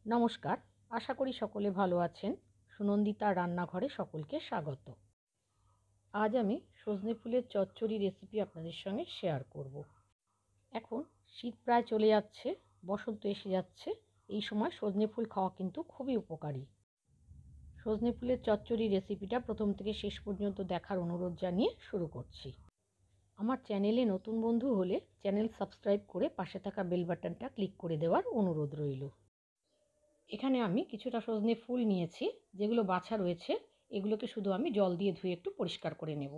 নমস্কার, আশা করি সকলে ভালো আছেন। সুনন্দিতা রান্নাঘরে সকলকে স্বাগত। আজ আমি সজনে ফুলের চচ্চড়ি রেসিপি আপনাদের সঙ্গে শেয়ার করব। এখন শীত প্রায় চলে যাচ্ছে, বসন্ত এসে যাচ্ছে। এই সময় সজনে ফুল খাওয়া কিন্তু খুবই উপকারী। সজনে ফুলের চচ্চড়ি রেসিপিটা প্রথম থেকে শেষ পর্যন্ত দেখার অনুরোধ জানিয়ে শুরু করছি। আমার চ্যানেলে নতুন বন্ধু হলে চ্যানেল সাবস্ক্রাইব করে পাশে থাকা বেল বাটনটা ক্লিক করে দেওয়ার অনুরোধ রইল। এখানে আমি কিছুটা সজনে ফুল নিয়েছি, যেগুলো বাছা রয়েছে এগুলোকে শুধু আমি জল দিয়ে ধুয়ে একটু পরিষ্কার করে নেব।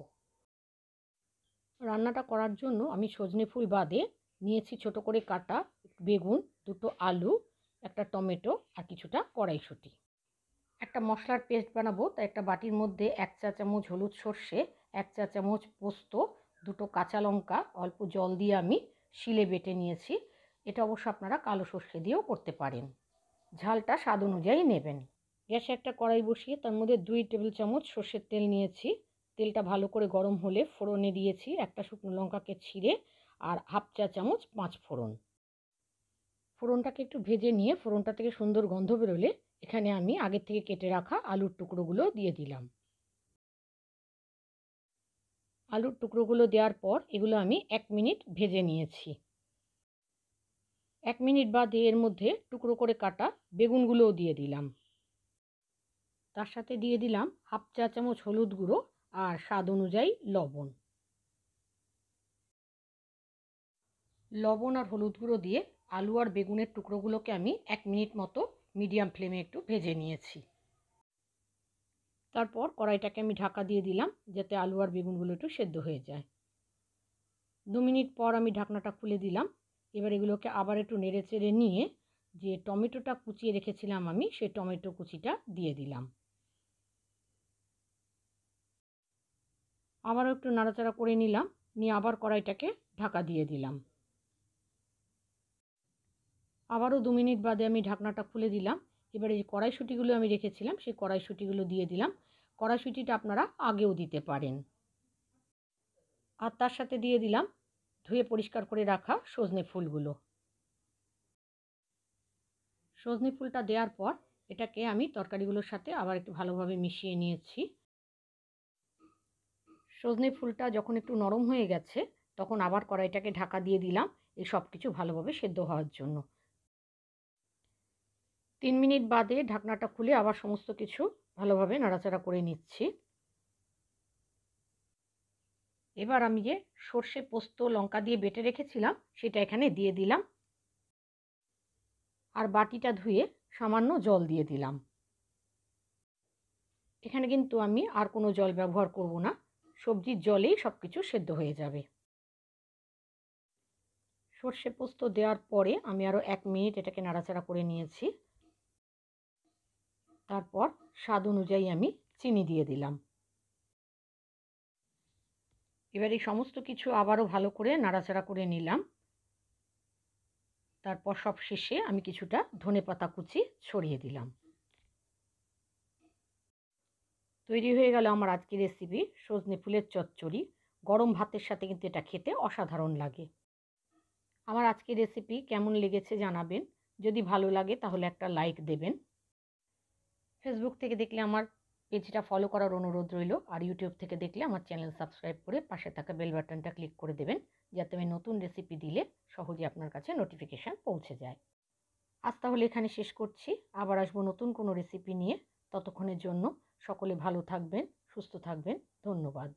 রান্নাটা করার জন্য আমি সজনে ফুল বাদে নিয়েছি ছোট করে কাটা বেগুন, দুটো আলু, একটা টমেটো আর কিছুটা কড়াইশুঁটি। একটা মশলার পেস্ট বানাবো, তাই একটা বাটির মধ্যে 1 চা চামচ হলুদ সর্ষে, 1 চা চামচ পোস্ত, দুটো কাঁচা লঙ্কা অল্প জল দিয়ে আমি শিলে বেটে নিয়েছি। এটা অবশ্য আপনারা কালো সর্ষে দিয়েও করতে পারেন। ঝালটা স্বাদ অনুযায়ী নেবেন। গ্যাসে একটা কড়াই বসিয়ে তার মধ্যে 2 টেবিল চামচ সর্ষের তেল নিয়েছি। তেলটা ভালো করে গরম হলে ফোড়নে দিয়েছি একটা শুকনো লঙ্কাকে ছিঁড়ে আর 1/2 চা চামচ 5 ফোড়ন। ফোড়নটাকে একটু ভেজে নিয়ে ফোড়নটা থেকে সুন্দর গন্ধ বেরোলে এখানে আমি আগে থেকে কেটে রাখা আলুর টুকরোগুলো দিয়ে দিলাম। আলুর টুকরোগুলো দেওয়ার পর এগুলো আমি 1 মিনিট ভেজে নিয়েছি। 1 মিনিট বাদে এর মধ্যে টুকরো করে কাটা বেগুনগুলোও দিয়ে দিলাম। তার সাথে দিয়ে দিলাম 1/2 চা চামচ হলুদ গুঁড়ো আর স্বাদ অনুযায়ী লবণ। লবণ আর হলুদ গুঁড়ো দিয়ে আলু আর বেগুনের টুকরোগুলোকে আমি 1 মিনিট মতো মিডিয়াম ফ্লেমে একটু ভেজে নিয়েছি। তারপর কড়াইটাকে আমি ঢাকা দিয়ে দিলাম যাতে আলু আর বেগুনগুলো একটু সেদ্ধ হয়ে যায়। 2 মিনিট পর আমি ঢাকনাটা খুলে দিলাম। এবার এগুলোকে আবার একটু নেড়ে চেড়ে নিয়ে যে টমেটোটা কুচিয়ে রেখেছিলাম আমি সেই টমেটো কুচিটা দিয়ে দিলাম। আবারও একটু নাড়াচাড়া করে নিলাম, নিয়ে আবার কড়াইটাকে ঢাকা দিয়ে দিলাম। আবারও 2 মিনিট বাদে আমি ঢাকনাটা খুলে দিলাম। এবারে যে কড়াইশুঁটিগুলো আমি রেখেছিলাম সেই কড়াইশুঁটিগুলো দিয়ে দিলাম। কড়াইশুঁটিটা আপনারা আগেও দিতে পারেন। আর তার সাথে দিয়ে দিলাম ধুয়ে পরিষ্কার করে রাখা সজনে ফুলগুলো। সজনে ফুলটা দেওয়ার পর এটাকে আমি তরকারিগুলোর সাথে আবার একটু ভালোভাবে মিশিয়ে নিয়েছি। সজনে ফুলটা যখন একটু নরম হয়ে গেছে তখন আবার কড়াইটাকে ঢাকা দিয়ে দিলাম এই সব কিছু ভালোভাবে সেদ্ধ হওয়ার জন্য। 3 মিনিট বাদে ঢাকনাটা খুলে আবার সমস্ত কিছু ভালোভাবে নাড়াচাড়া করে নিচ্ছি। এবার আমি যে সর্ষে পোস্ত লঙ্কা দিয়ে বেটে রেখেছিলাম সেটা এখানে দিয়ে দিলাম আর বাটিটা ধুয়ে সামান্য জল দিয়ে দিলাম। এখানে কিন্তু আমি আর কোনো জল ব্যবহার করব না, সবজির জলেই সব কিছু সেদ্ধ হয়ে যাবে। সর্ষে পোস্ত দেওয়ার পরে আমি আরও 1 মিনিট এটাকে নাড়াচাড়া করে নিয়েছি। তারপর স্বাদ অনুযায়ী আমি চিনি দিয়ে দিলাম। এবার এই সমস্ত কিছু আবারও ভালো করে নাড়াচাড়া করে নিলাম। তারপর সব শেষে আমি কিছুটা ধনেপাতা কুচি ছড়িয়ে দিলাম। তৈরি হয়ে গেল আমার আজকের রেসিপি সজনে ফুলের চচ্চড়ি। গরম ভাতের সাথে কিন্তু এটা খেতে অসাধারণ লাগে। আমার আজকের রেসিপি কেমন লেগেছে জানাবেন। যদি ভালো লাগে তাহলে একটা লাইক দেবেন। ফেসবুক থেকে দেখলে আমার পেজটা ফলো করার অনুরোধ রইল, আর ইউটিউব থেকে দেখলে আমার চ্যানেল সাবস্ক্রাইব করে পাশে থাকা বেল বাটনটা ক্লিক করে দেবেন যাতে আমি নতুন রেসিপি দিলে সহজে আপনার কাছে নোটিফিকেশান পৌঁছে যায়। আজ তাহলে এখানে শেষ করছি, আবার আসবো নতুন কোনো রেসিপি নিয়ে। ততক্ষণের জন্য সকলে ভালো থাকবেন, সুস্থ থাকবেন। ধন্যবাদ।